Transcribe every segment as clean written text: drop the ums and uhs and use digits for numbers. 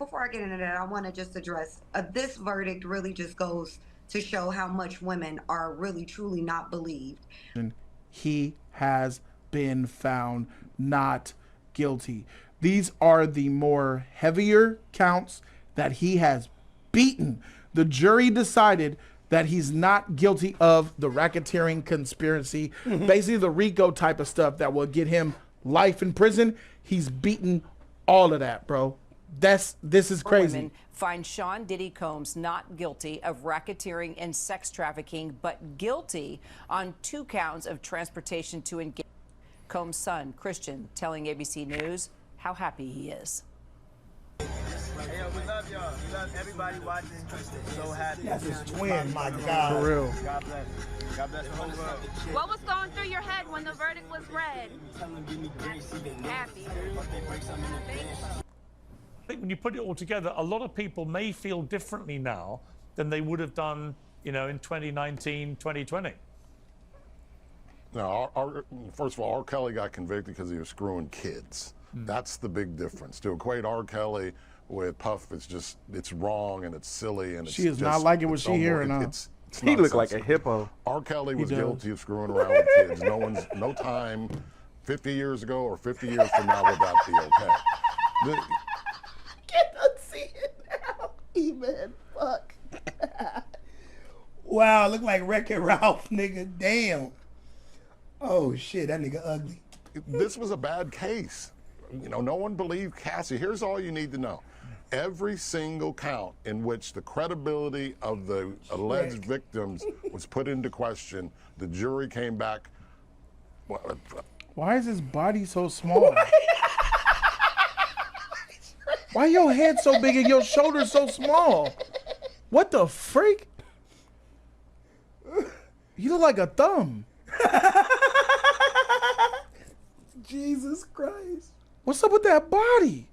before I get into that, I want to just address this verdict really just goes to show how much women are really truly not believed. He has been found not guilty. These are the more heavier counts that he has beaten. The jury decided that he's not guilty of the racketeering conspiracy, basically the RICO type of stuff that will get him life in prison. He's beaten all of that, bro. This is crazy. Women find Sean Diddy Combs not guilty of racketeering and sex trafficking, but guilty on 2 counts of transportation to engage. Combs' son, Christian, telling ABC News how happy he is. Hey, yo, we love y'all. We love everybody watching. So happy. That's his twin, my God. For real. God bless. God bless the whole world. What was going through your head when the verdict was read? Happy. I think when you put it all together, a lot of people may feel differently now than they would have done, you know, in 2019, 2020. Now, first of all, R. Kelly got convicted because he was screwing kids. That's the big difference. To equate R. Kelly with Puff, it's wrong and it's silly and it's She is not liking what she hearing now. He looked like a hippo. R. Kelly was guilty of screwing around with kids. No time 50 years ago or 50 years from now would that be okay. Cannot see it now. Even fuck. Wow, look like Wreck-It Ralph, nigga. Damn. Oh shit, that nigga ugly. This was a bad case. You know, no one believed Cassie. Here's all you need to know. Every single count in which the credibility of the alleged victims was put into question, the jury came back. Why is his body so small? Why your head so big and your shoulders so small? What the freak? You look like a thumb. Jesus Christ. What's up with that body?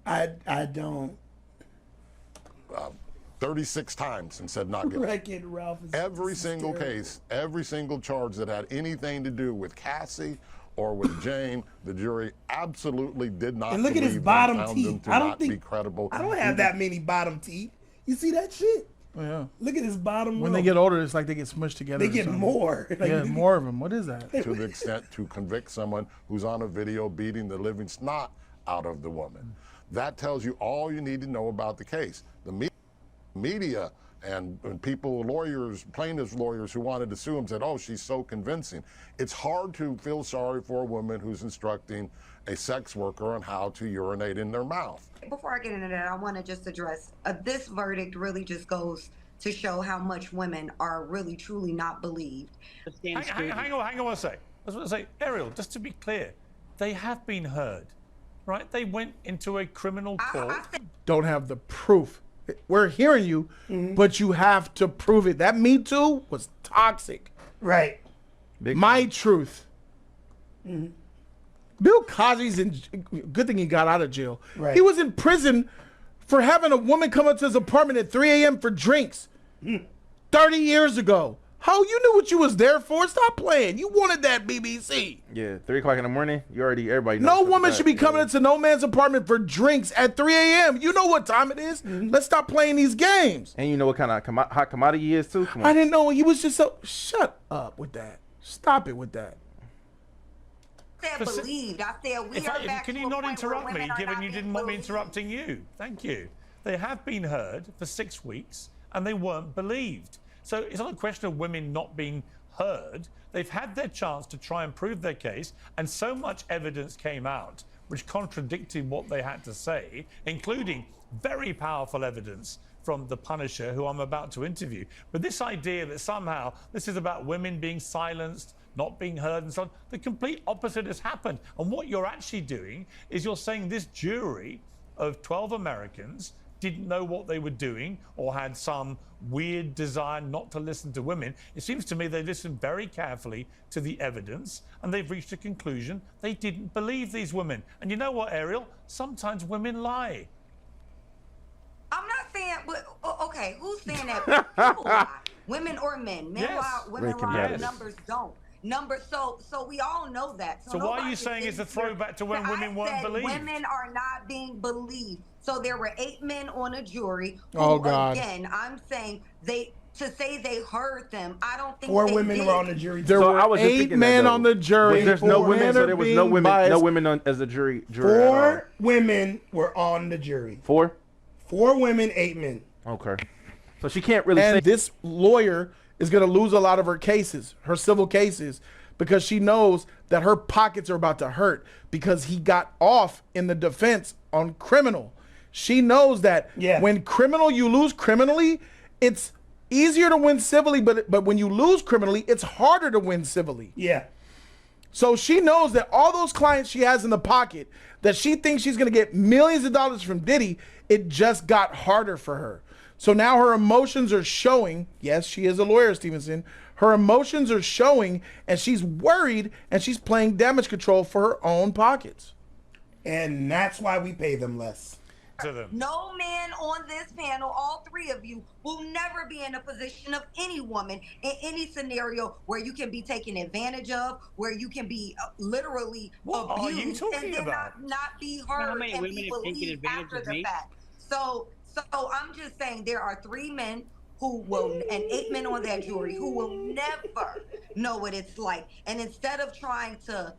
I don't. 36 times and said not guilty. Wreck-It Ralph is Every single case, every single charge that had anything to do with Cassie or with Jane, the jury absolutely did not. And look at his believe bottom them, found teeth. them to I don't not think be credible. I don't have that many bottom teeth. You see that shit? Oh, yeah. Look at his bottom. When row. they get older, it's like they get smushed together. They get more. Like, yeah, more of them. What is that? To the extent to convict someone who's on a video beating the living snot out of the woman. That tells you all you need to know about the case. The media and people, lawyers, plaintiffs' lawyers who wanted to sue him said, oh, she's so convincing. It's hard to feel sorry for a woman who's instructing a sex worker on how to urinate in their mouth. Before I get into that, I want to just address this verdict really just goes to show how much women are really truly not believed. Hang on one sec. I was going to say, Ariel, just to be clear, they have been heard, right? They went into a criminal court. Don't have the proof. We're hearing you, but you have to prove it. That Me Too was toxic. Right. My truth. Bill Cosby's in. Good thing he got out of jail. Right. He was in prison for having a woman come up to his apartment at 3 a.m. for drinks 30 years ago. How you knew what you was there for? Stop playing. You wanted that BBC. Yeah, 3 o'clock in the morning. Everybody knows. No woman should be coming into no man's apartment for drinks at 3 a.m. You know what time it is. Let's stop playing these games. And you know what kind of hot commodity he is too. Come on. I didn't know he was just so. Shut up with that. Stop it with that. I said believed. I said we are back. Can you not interrupt me, given you didn't want me interrupting you? Thank you. They have been heard for 6 weeks, and they weren't believed. So it's not a question of women not being heard. They've had their chance to try and prove their case, and so much evidence came out which contradicted what they had to say, including very powerful evidence from the Punisher, who I'm about to interview. But this idea that somehow this is about women being silenced, not being heard and so on, the complete opposite has happened. And what you're actually doing is you're saying this jury of 12 Americans didn't know what they were doing or had some weird desire not to listen to women. It seems to me they listened very carefully to the evidence and they've reached a conclusion they didn't believe these women. And you know what, Ariel? Sometimes women lie. I'm not saying, okay, who's saying that people lie? Women or men? Men lie, women lie, numbers don't. So we all know that. So why are you saying it's a throwback to when women weren't believed? Women are not being believed. So there were 8 men on a jury who, Oh, God. again, I'm saying to say they heard them, I don't think 4 they women did. were on the jury. There So were I was just 8 thinking men that, on the jury. There's no women, so there was no women, biased. no women on, as a jury. At all. 4 women were on the jury. 4? 4 women, 8 men. Okay. So she can't really say. And this lawyer is going to lose a lot of her cases, her civil cases, because she knows that her pockets are about to hurt because he got off in the defense on criminal. She knows that when criminal, you lose criminally, it's easier to win civilly, but when you lose criminally, it's harder to win civilly. Yeah. So she knows that all those clients she has in the pocket that she thinks she's going to get millions of dollars from Diddy, it just got harder for her. So now her emotions are showing. Yes, she is a lawyer, Stevenson. Her emotions are showing, and she's worried, and she's playing damage control for her own pockets. And that's why we pay them less. To them. No man on this panel, all 3 of you, will never be in a position of any woman in any scenario where you can be taken advantage of, where you can be literally What are you abused, talking and then about? not be How heard many and women be have taken believed advantage after of the me? fact. So I'm just saying there are 3 men who will, and 8 men on that jury who will never know what it's like. And instead of trying to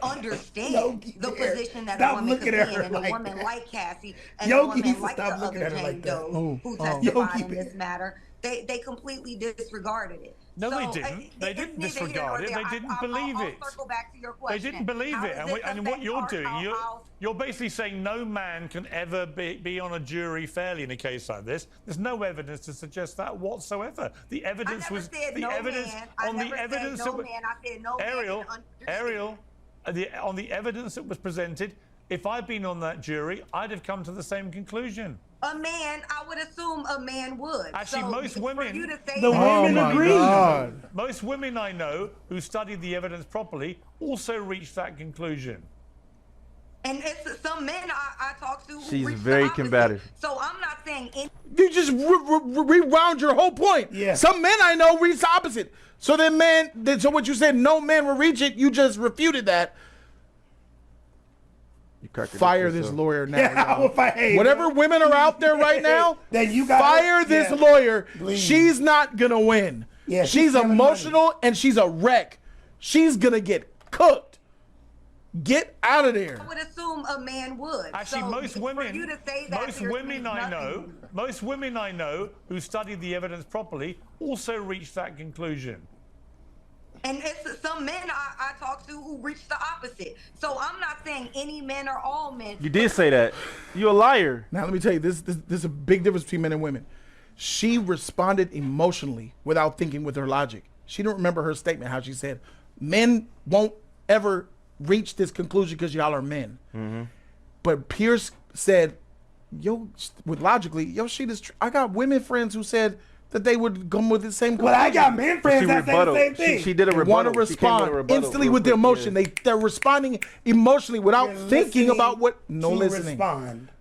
understand the position that a woman could be in, and a woman like Cassie, and a woman like the other Jane Doe who testified in this matter, they completely disregarded it. No, So, they didn't. They didn't disregard it. They didn't believe it. I'll circle back to your They question. didn't believe How it. does this And what you're affect doing, you're basically saying no man can ever be on a jury fairly in a case like this. There's no evidence to suggest that whatsoever. The evidence was the evidence on the evidence that was Ariel, on the evidence that was presented. If I'd been on that jury, I'd have come to the same conclusion. A man, I would assume a man would. Actually, so most women, the women agree. Most women I know who studied the evidence properly also reached that conclusion. And it's some men I talk to who She's reach very the opposite. combative. So I'm not saying You just rewound your whole point. Yeah. Some men I know reach the opposite. So so what you said, no man will reach it, you just refuted that. Fire this lawyer now. Yeah, whatever women are out there right now, then you got fire this lawyer. Please. She's not gonna win. Yeah, she's emotional and she's a wreck. She's gonna get cooked. Get out of there. I would assume a man would. Actually, so most women I know who studied the evidence properly also reached that conclusion. And it's some men I talk to who reach the opposite. So I'm not saying any men or all men. You did say that. You a liar. Now let me tell you, this is a big difference between men and women. She responded emotionally without thinking with her logic. She didn't remember her statement, how she said, men won't ever reach this conclusion because y'all are men. Mm-hmm. But Pierce said, I got women friends who said that they would come with the same conclusion. Well, I got men friends that say the same thing. She did a rebuttal. Want to respond instantly with the emotion. Yeah. They're responding emotionally without thinking about what. No listening. Respond.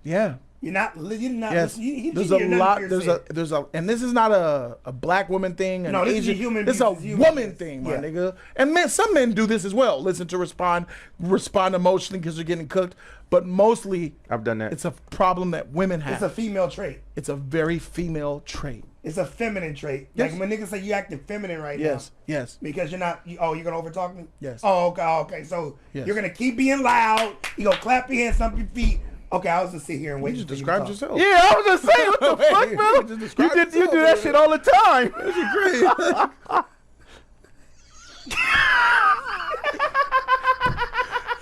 Yeah. You're not. Yes. There's a lot. There's a. And this is not a black woman thing. No, this is a human. This is a woman thing, my nigga. And some men do this as well. Listen to respond emotionally because they're getting cooked. But mostly, I've done that. It's a problem that women have. It's a female trait. It's a very female trait. It's a feminine trait. Yes. Like when niggas say you acting feminine right now. Yes. Because you're not. You're gonna overtalk me. Yes. Oh, okay. So you're gonna keep being loud. You gonna clap your hands, stomp your feet. Okay, I was just sit here and wait. You just described yourself. Yeah, I was just saying, what the fuck, man? You do that shit all the time. That's great.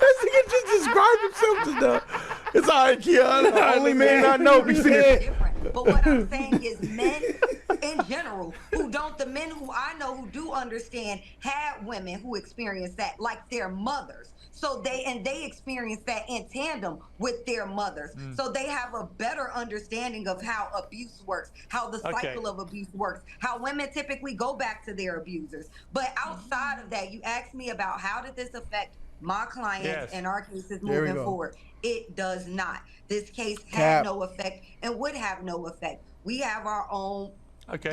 This nigga just described himself just now. It's all right, Keon. Only man I know be saying. But what I'm saying is men in general the men who I know who do understand had women who experienced that like their mothers. So they experience that in tandem with their mothers. So they have a better understanding of how abuse works, how the cycle of abuse works, how women typically go back to their abusers. But outside of that, you asked me about how did this affect my clients and our cases moving forward. It does not. This case had no effect and would have no effect. We have our own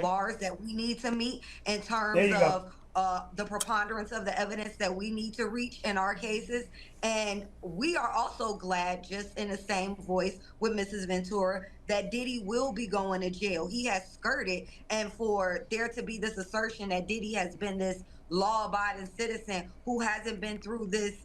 bars that we need to meet in terms of the preponderance of the evidence that we need to reach in our cases. And we are also glad, just in the same voice with Mrs. Ventura, that Diddy will be going to jail. He has skirted, and for there to be this assertion that Diddy has been this law-abiding citizen who hasn't been through this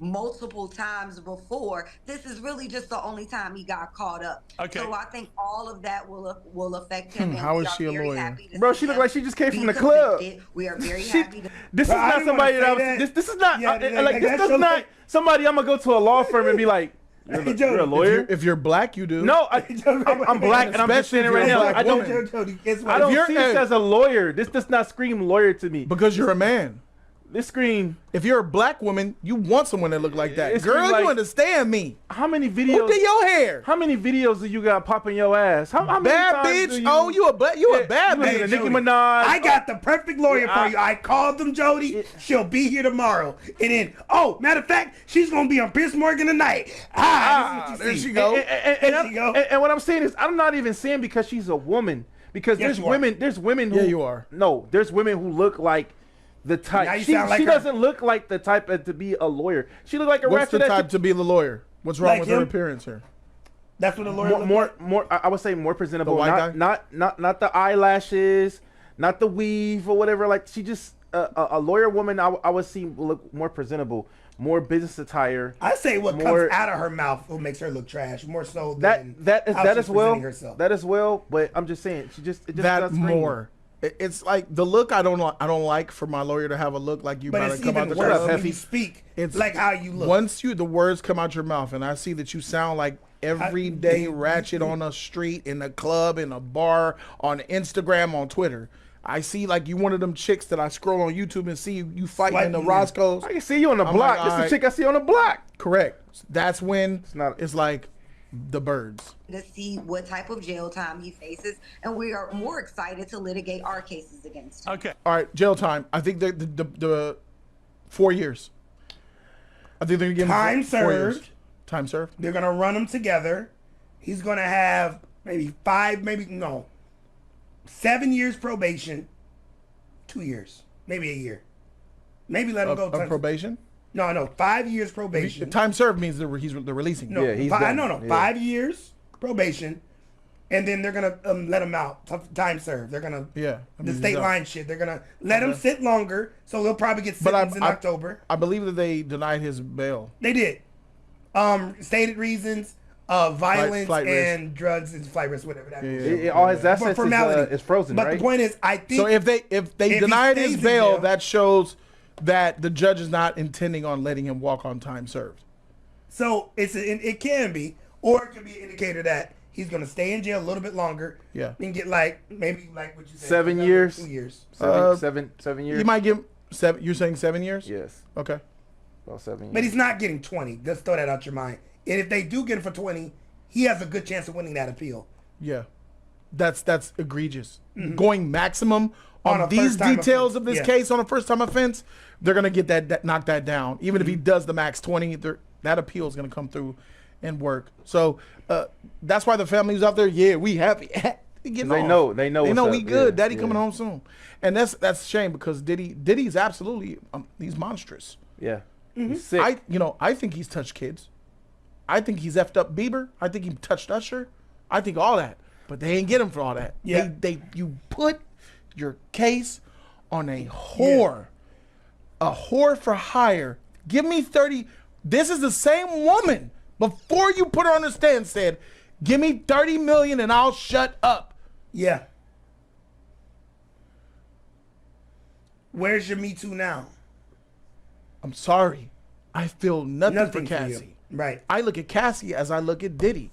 multiple times before, this is really just the only time he got caught up. Okay. So I think all of that will affect him. And How we is are she a very lawyer? happy to Bro, see she look him like she just came be from the club. convicted. We are very happy to. This is Bro, I not didn't somebody wanna that say I was. that. This is not Yeah, like this that does shows not like- somebody I'm gonna go to a law firm and be like, Hey, you're a lawyer. If you're black, you do. No, I'm black, and I'm just saying it right now. I don't. I don't see this as a lawyer. This does not scream lawyer to me. Because you're a man. This scream. If you're a black woman, you want someone that look like that. It's Girl, like- you understand me. How many Who videos? did your hair? How many videos do you got popping your ass? How many Bad times bitch. do Oh, you a bad you listen bitch. to Nicki Jody, Minaj. I got the perfect lawyer Yeah, for you. I called them, Jody. She'll be here tomorrow. And then, matter of fact, she's gonna be on Piers Morgan tonight. This is what you there see. she go. There she go. And what I'm saying is, I'm not even saying because she's a woman. Because Yes, there's you are. women. There's women who. Yeah, you are. No, there's women who look like the Now type. you She sound like her. doesn't look like the type to be a lawyer. She look like a What's the ratchet. type to be the lawyer? What's wrong Like with her him? appearance here? That's what a lawyer looks more. I would say more presentable. The white Not the eyelashes, not the weave or whatever. Like she just a lawyer woman. I would see look more presentable, more business attire. I say what more- comes out of her mouth what makes her look trash more so That than that is how that she's as well. presenting herself. That as well. But I'm just saying, it just That does scream. more. It's like the look I don't like for my lawyer to have a look like you But about it's to come out even the worse club. when you speak. It's like how you look. Once the words come out your mouth, and I see that you sound like everyday ratchet on a street, in a club, in a bar, on Instagram, on Twitter. I see like you one of them chicks that I scroll on YouTube and see you fighting in the Swiping. Roscoe's. I can see you on the I'm block. like, This is alright. the chick I see on the block. Correct. That's when not- it's like the birds. to see what type of jail time he faces, and we are more excited to litigate our cases against him. Okay. All right, jail time. I think the 4 years. I think they're gonna give him Time 4 years. served. Time served. They're gonna run them together. He's gonna have maybe 7 years probation, 2 years, maybe a year. Maybe let him go. Of probation. No, 5 years probation. Time served means they're releasing. No, Yeah, he's fi- done. no, Yeah. 5 years probation, and then they're gonna let him out. Time served. They're gonna Yeah, I the mean, state he's out. line shit. They're gonna let him sit longer, so he'll probably get But sentenced in October. I believe that they denied his bail. They did. Stated reasons, violence flight risk. and drugs and flight risk, whatever that is. All his For assets formality. is frozen, But right? the point is, I think So if they if he denied stays his in bail, jail- that shows that the judge is not intending on letting him walk on time served. so it can be, or it could be an indicator that he's gonna stay in jail a little bit longer. Yeah. And get maybe what you said, 7 years. 2 years. Seven years. You might give 7. You're saying 7 years? Yes, Okay. about 7 years. But he's not getting 20. Just throw that out your mind. And if they do get him for 20, he has a good chance of winning that appeal. Yeah. That's egregious. Going maximum On on a these first-time details offense. of this Yeah. case on a first time offense, they're gonna get that knock that down. Even if he does the max 20, that appeal is gonna come through and work. So that's why the family's out there. Yeah, we happy. They know They what's know up. we good. Yeah, Daddy yeah. coming home soon, and that's a shame because Diddy's absolutely he's monstrous. Yeah, he's sick. I think he's touched kids. I think he's effed up Bieber. I think he touched Usher. I think all that, but they ain't get him for all that. Yeah. You put your case on a whore, a whore for hire. Give me 30. This is the same woman before you put her on the stand said, "Give me 30 million and I'll shut up." Yeah. Where's your Me Too now? I'm sorry. I feel nothing for Nothing for you. Cassie. Right. I look at Cassie as I look at Diddy.